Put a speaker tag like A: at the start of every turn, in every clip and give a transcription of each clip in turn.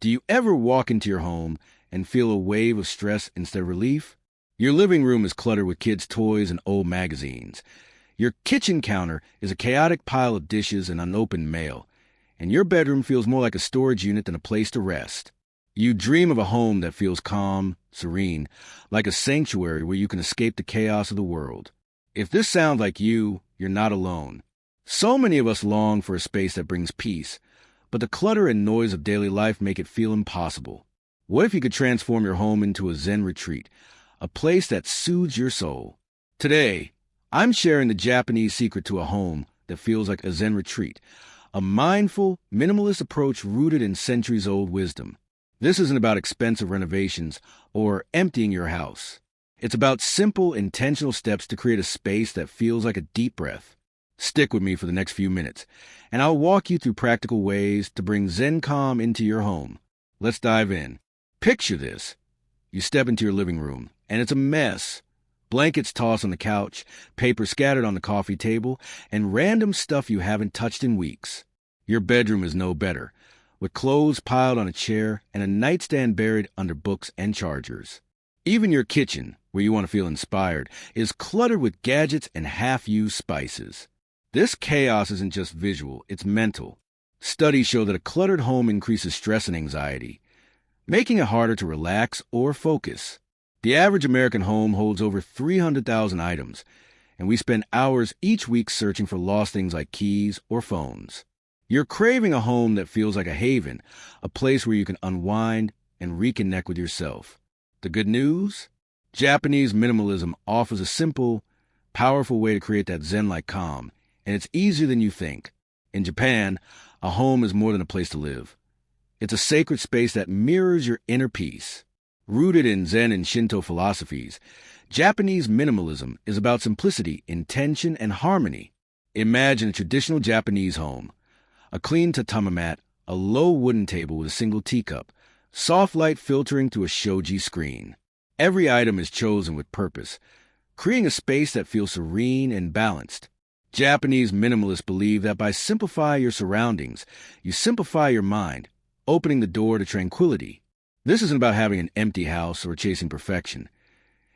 A: Do you ever walk into your home and feel a wave of stress instead of relief? Your living room is cluttered with kids' toys and old magazines. Your kitchen counter is a chaotic pile of dishes and unopened mail. And your bedroom feels more like a storage unit than a place to rest. You dream of a home that feels calm, serene, like a sanctuary where you can escape the chaos of the world. If this sounds like you, you're not alone. So many of us long for a space that brings peace, but the clutter and noise of daily life make it feel impossible. What if you could transform your home into a Zen retreat, a place that soothes your soul? Today, I'm sharing the Japanese secret to a home that feels like a Zen retreat, a mindful, minimalist approach rooted in centuries-old wisdom. This isn't about expensive renovations or emptying your house. It's about simple, intentional steps to create a space that feels like a deep breath. Stick with me for the next few minutes, and I'll walk you through practical ways to bring Zen calm into your home. Let's dive in. Picture this. You step into your living room, and it's a mess. Blankets tossed on the couch, paper scattered on the coffee table, and random stuff you haven't touched in weeks. Your bedroom is no better, with clothes piled on a chair and a nightstand buried under books and chargers. Even your kitchen, where you want to feel inspired, is cluttered with gadgets and half-used spices. This chaos isn't just visual, it's mental. Studies show that a cluttered home increases stress and anxiety, making it harder to relax or focus. The average American home holds over 300,000 items, and we spend hours each week searching for lost things like keys or phones. You're craving a home that feels like a haven, a place where you can unwind and reconnect with yourself. The good news? Japanese minimalism offers a simple, powerful way to create that Zen-like calm, and it's easier than you think. In Japan, a home is more than a place to live. It's a sacred space that mirrors your inner peace. Rooted in Zen and Shinto philosophies, Japanese minimalism is about simplicity, intention, and harmony. Imagine a traditional Japanese home. A clean tatami mat, a low wooden table with a single teacup, soft light filtering through a shoji screen. Every item is chosen with purpose, creating a space that feels serene and balanced. Japanese minimalists believe that by simplifying your surroundings, you simplify your mind, opening the door to tranquility. This isn't about having an empty house or chasing perfection.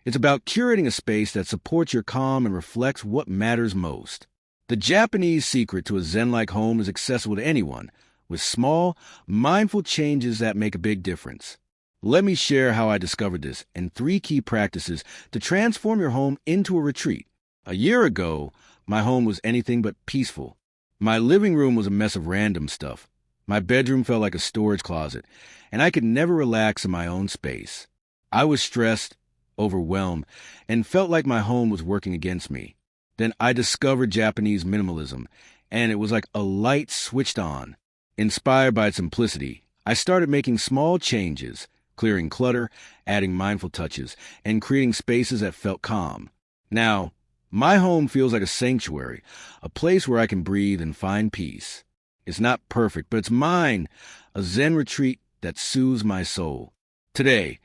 A: It's about curating a space that supports your calm and reflects what matters most. The Japanese secret to a Zen-like home is accessible to anyone, with small, mindful changes that make a big difference. Let me share how I discovered this and 3 key practices to transform your home into a retreat. A year ago, my home was anything but peaceful. My living room was a mess of random stuff. My bedroom felt like a storage closet, and I could never relax in my own space. I was stressed, overwhelmed, and felt like my home was working against me. Then I discovered Japanese minimalism, and it was like a light switched on. Inspired by its simplicity, I started making small changes, clearing clutter, adding mindful touches, and creating spaces that felt calm. Now, my home feels like a sanctuary, a place where I can breathe and find peace. It's not perfect, but it's mine, a Zen retreat that soothes my soul. Today,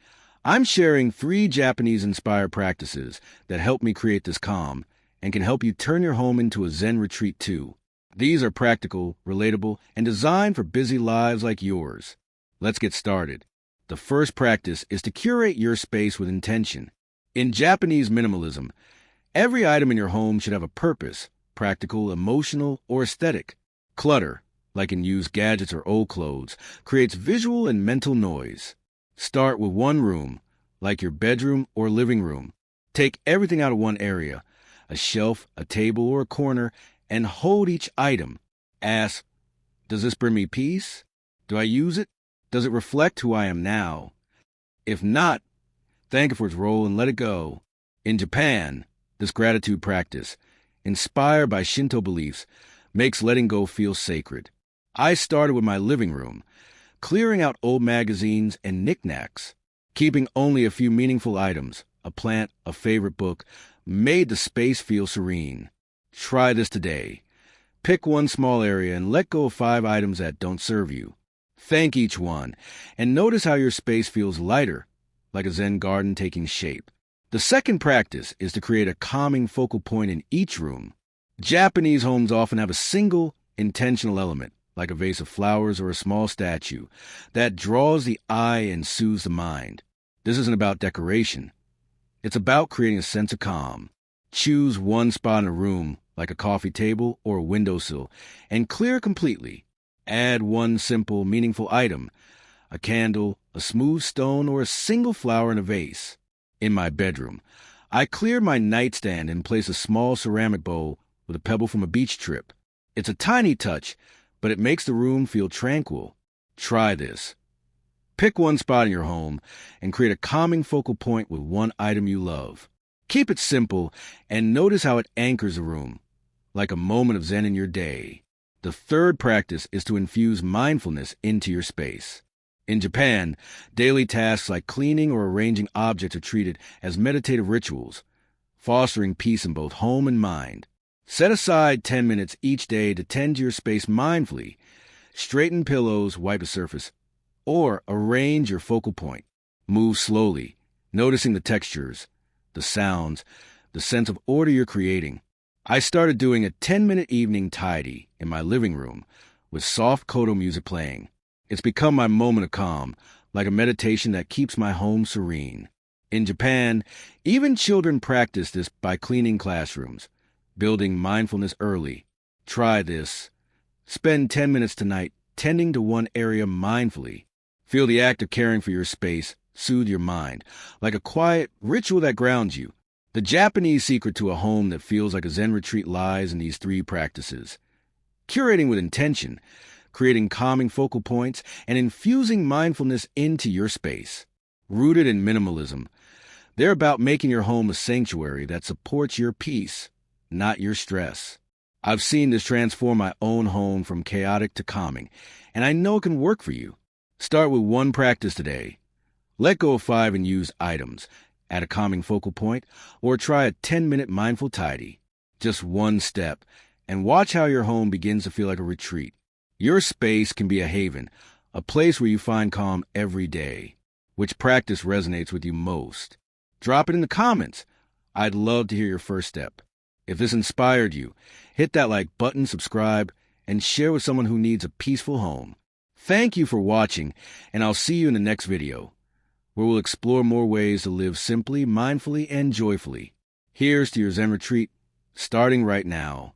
A: I'm sharing 3 Japanese-inspired practices that help me create this calm and can help you turn your home into a Zen retreat too. These are practical, relatable, and designed for busy lives like yours. Let's get started. The first practice is to curate your space with intention. In Japanese minimalism, every item in your home should have a purpose, practical, emotional, or aesthetic. Clutter, like in used gadgets or old clothes, creates visual and mental noise. Start with one room, like your bedroom or living room. Take everything out of one area, a shelf, a table, or a corner, and hold each item. Ask, does this bring me peace? Do I use it? Does it reflect who I am now? If not, thank it for its role and let it go. In Japan, this gratitude practice, inspired by Shinto beliefs, makes letting go feel sacred. I started with my living room, clearing out old magazines and knickknacks. Keeping only a few meaningful items, a plant, a favorite book, made the space feel serene. Try this today. Pick one small area and let go of 5 items that don't serve you. Thank each one, and notice how your space feels lighter, like a Zen garden taking shape. The second practice is to create a calming focal point in each room. Japanese homes often have a single, intentional element, like a vase of flowers or a small statue, that draws the eye and soothes the mind. This isn't about decoration. It's about creating a sense of calm. Choose one spot in a room, like a coffee table or a windowsill, and clear completely. Add one simple, meaningful item, a candle, a smooth stone, or a single flower in a vase. In my bedroom, I clear my nightstand and place a small ceramic bowl with a pebble from a beach trip. It's a tiny touch, but it makes the room feel tranquil. Try this. Pick one spot in your home and create a calming focal point with one item you love. Keep it simple and notice how it anchors the room, like a moment of zen in your day. The third practice is to infuse mindfulness into your space. In Japan, daily tasks like cleaning or arranging objects are treated as meditative rituals, fostering peace in both home and mind. Set aside 10 minutes each day to tend to your space mindfully. Straighten pillows, wipe a surface, or arrange your focal point. Move slowly, noticing the textures, the sounds, the sense of order you're creating. I started doing a 10-minute evening tidy in my living room with soft koto music playing. It's become my moment of calm, like a meditation that keeps my home serene. In Japan, even children practice this by cleaning classrooms, building mindfulness early. Try this. Spend 10 minutes tonight tending to one area mindfully. Feel the act of caring for your space soothe your mind, like a quiet ritual that grounds you. The Japanese secret to a home that feels like a Zen retreat lies in these three practices. Curating with intention, creating calming focal points, and infusing mindfulness into your space. Rooted in minimalism, they're about making your home a sanctuary that supports your peace, not your stress. I've seen this transform my own home from chaotic to calming, and I know it can work for you. Start with one practice today. Let go of 5 unused items, add a calming focal point, or try a 10-minute mindful tidy. Just one step, and watch how your home begins to feel like a retreat. Your space can be a haven, a place where you find calm every day. Which practice resonates with you most? Drop it in the comments. I'd love to hear your first step. If this inspired you, hit that like button, subscribe, and share with someone who needs a peaceful home. Thank you for watching, and I'll see you in the next video, where we'll explore more ways to live simply, mindfully, and joyfully. Here's to your Zen retreat, starting right now.